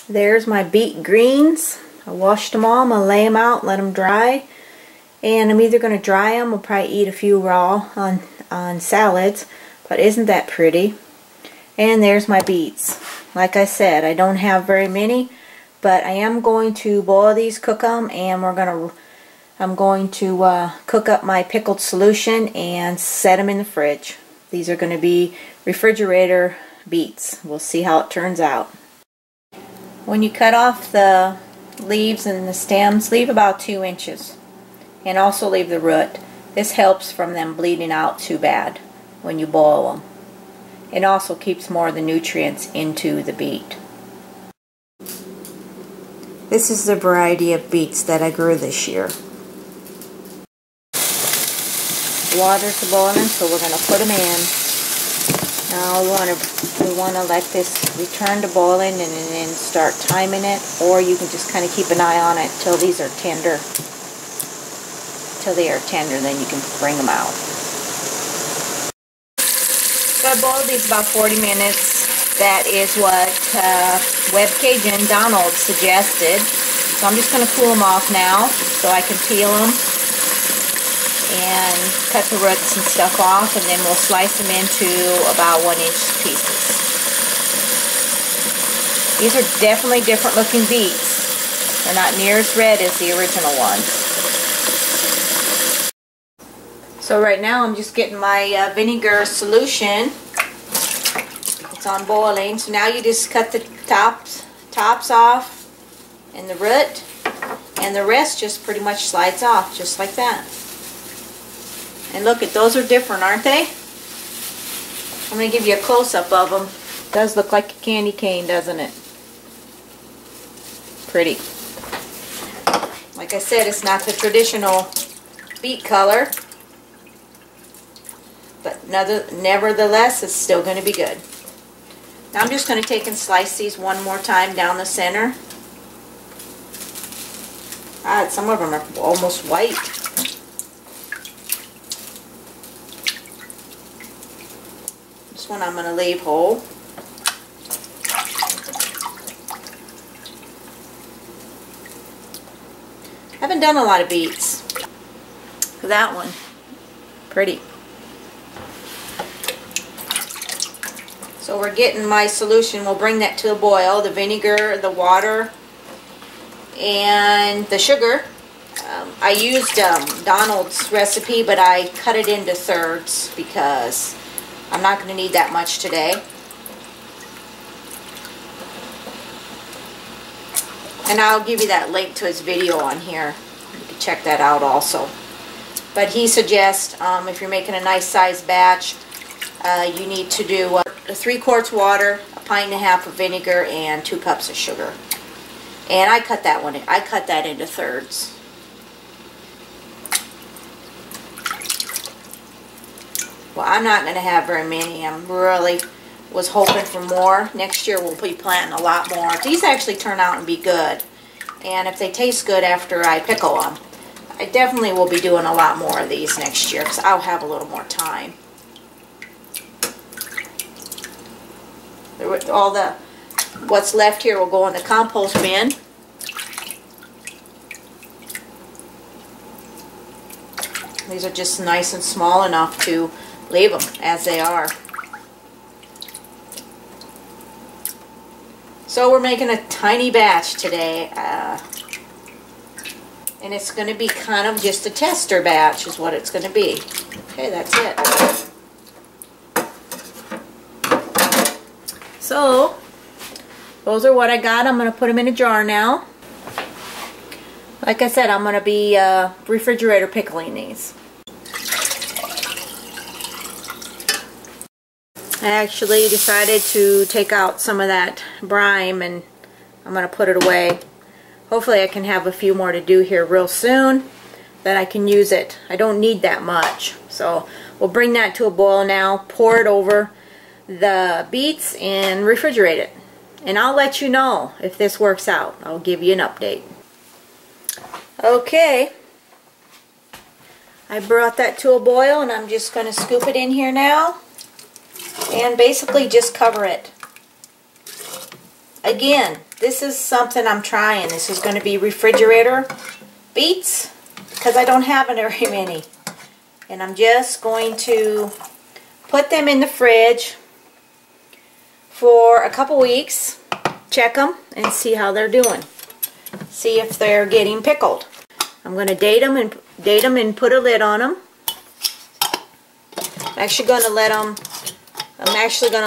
There's my beet greens. I washed them all. I'm going to lay them out, let them dry. And I'm either going to dry them or probably eat a few raw on salads. But isn't that pretty? And there's my beets. Like I said, I don't have very many, but I am going to boil these, cook them, and I'm going to cook up my pickled solution and set them in the fridge. These are going to be refrigerator beets. We'll see how it turns out. When you cut off the leaves and the stems, leave about 2 inches. And also leave the root. This helps from them bleeding out too bad when you boil them. It also keeps more of the nutrients into the beet. This is the variety of beets that I grew this year. Water's boiling, so we're going to put them in. Now we want to let this return to boiling and then start timing it, or you can just kind of keep an eye on it till these are tender. Till they are tender, then you can bring them out. So I boiled these about 40 minutes. That is what Web Cajun Donald suggested. So I'm just going to cool them off now so I can peel them and cut the roots and stuff off, and then we'll slice them into about 1-inch pieces. These are definitely different looking beets. They're not near as red as the original ones. So right now I'm just getting my vinegar solution. It's on boiling. So now you just cut the tops off and the root, and the rest just pretty much slides off just like that. And look, those are different, aren't they? I'm going to give you a close-up of them. It does look like a candy cane, doesn't it? Pretty. Like I said, it's not the traditional beet color, but nevertheless, it's still going to be good. Now I'm just going to take and slice these one more time down the center. Some of them are almost white. This one I'm going to leave whole. I haven't done a lot of beets. That one, pretty. So we're getting my solution. We'll bring that to a boil. The vinegar, the water, and the sugar. I used Donald's recipe, but I cut it into thirds because I'm not going to need that much today. And I'll give you that link to his video on here. You can check that out also. But he suggests if you're making a nice sized batch, you need to do 3 quarts water, 1.5 pints of vinegar, and 2 cups of sugar. And I cut that into thirds. Well, I'm not going to have very many. I'm really was hoping for more. Next year we'll be planting a lot more. These actually turn out and be good. And if they taste good after I pickle them, I definitely will be doing a lot more of these next year because I'll have a little more time. All the what's left here will go in the compost bin. These are just nice and small enough to leave them as they are. So we're making a tiny batch today, and it's going to be kind of just a tester batch is what it's going to be. Okay, that's it. So those are what I got. I'm going to put them in a jar now. Like I said, I'm going to be refrigerator pickling these. I actually decided to take out some of that brine and I'm going to put it away. Hopefully I can have a few more to do here real soon. Then I can use it. I don't need that much. So we'll bring that to a boil now, pour it over the beets and refrigerate it. And I'll let you know if this works out. I'll give you an update. Okay. I brought that to a boil and I'm just going to scoop it in here now. And basically just cover it. I again, this is something I'm trying. This is going to be refrigerator beets because I don't have very many. And I'm just going to put them in the fridge for a couple weeks, check them, and see how they're doing. See if they're getting pickled. I'm going to date them and put a lid on them. I'm actually going to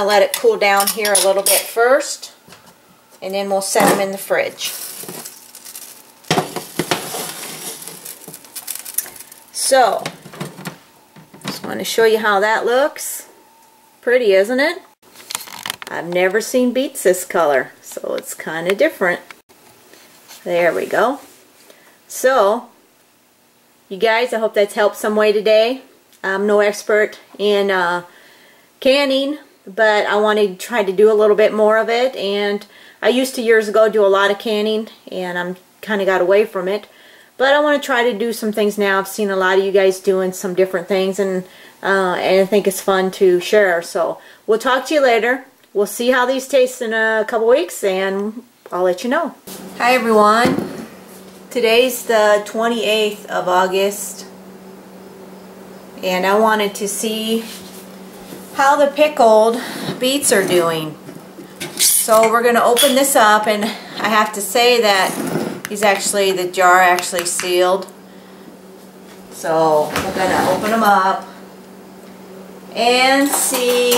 let it cool down here a little bit first, and then we'll set them in the fridge. So, just want to show you how that looks. Pretty, isn't it? I've never seen beets this color, so it's kind of different. There we go. So, you guys, I hope that's helped some way today. I'm no expert in canning, but I want to try to do a little bit more of it. And I used to years ago do a lot of canning, and I'm kind of got away from it. But I want to try to do some things now. I've seen a lot of you guys doing some different things, and I think it's fun to share. So we'll talk to you later. We'll see how these taste in a couple weeks, and I'll let you know. Hi everyone. Today's the 28th of August, and I wanted to see how the pickled beets are doing. So we're going to open this up, and I have to say that the jar actually sealed. So we're going to open them up and see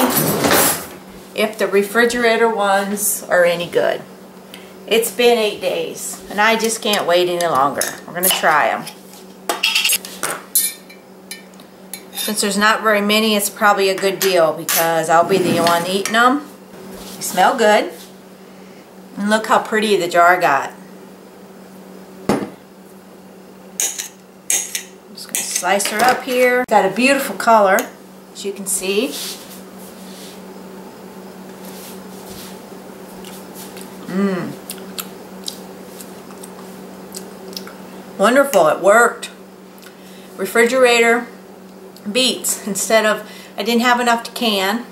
if the refrigerator ones are any good. It's been 8 days, and I just can't wait any longer. We're going to try them. Since there's not very many, it's probably a good deal because I'll be the one eating them. They smell good. And look how pretty the jar got. I'm just going to slice her up here. Got a beautiful color, as you can see. Wonderful, it worked. Refrigerator beets. I didn't have enough to can,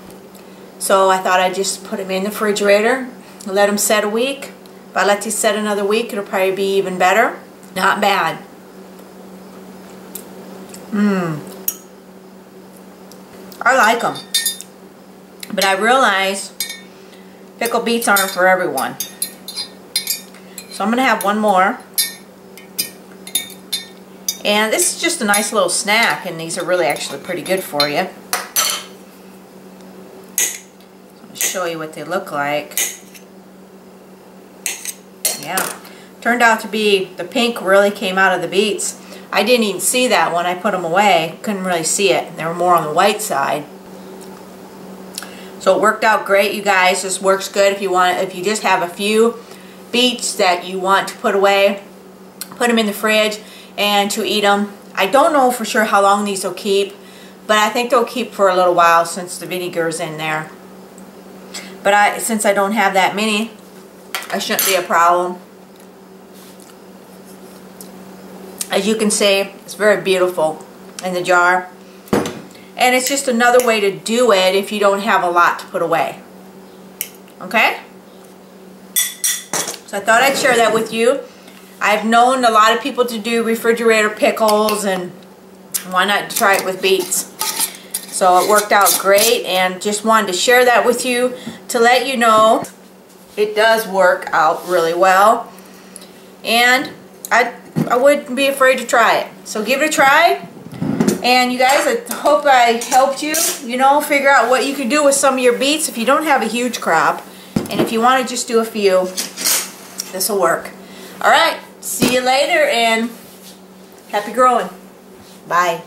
so I thought I'd just put them in the refrigerator, let them set a week. If I let these set another week, it'll probably be even better. Not bad. I like them, but I realize pickled beets aren't for everyone. So I'm going to have one more. And this is just a nice little snack, and these are really actually pretty good for you. So I'm going to show you what they look like. Yeah, turned out to be, the pink really came out of the beets. I didn't even see that when I put them away. Couldn't really see it. They were more on the white side. So it worked out great, you guys. This works good if you just have a few beets that you want to put away. Put them in the fridge and to eat them. I don't know for sure how long these will keep, but I think they'll keep for a little while since the vinegar's in there. But since I don't have that many, it shouldn't be a problem. As you can see, it's very beautiful in the jar. And it's just another way to do it if you don't have a lot to put away. Okay? So I thought I'd share that with you. I've known a lot of people to do refrigerator pickles, and why not try it with beets? So it worked out great, and just wanted to share that with you to let you know it does work out really well. And I wouldn't be afraid to try it. So give it a try. And you guys, I hope I helped you, figure out what you can do with some of your beets if you don't have a huge crop. And if you want to just do a few, this will work. Alright, see you later, and happy growing. Bye.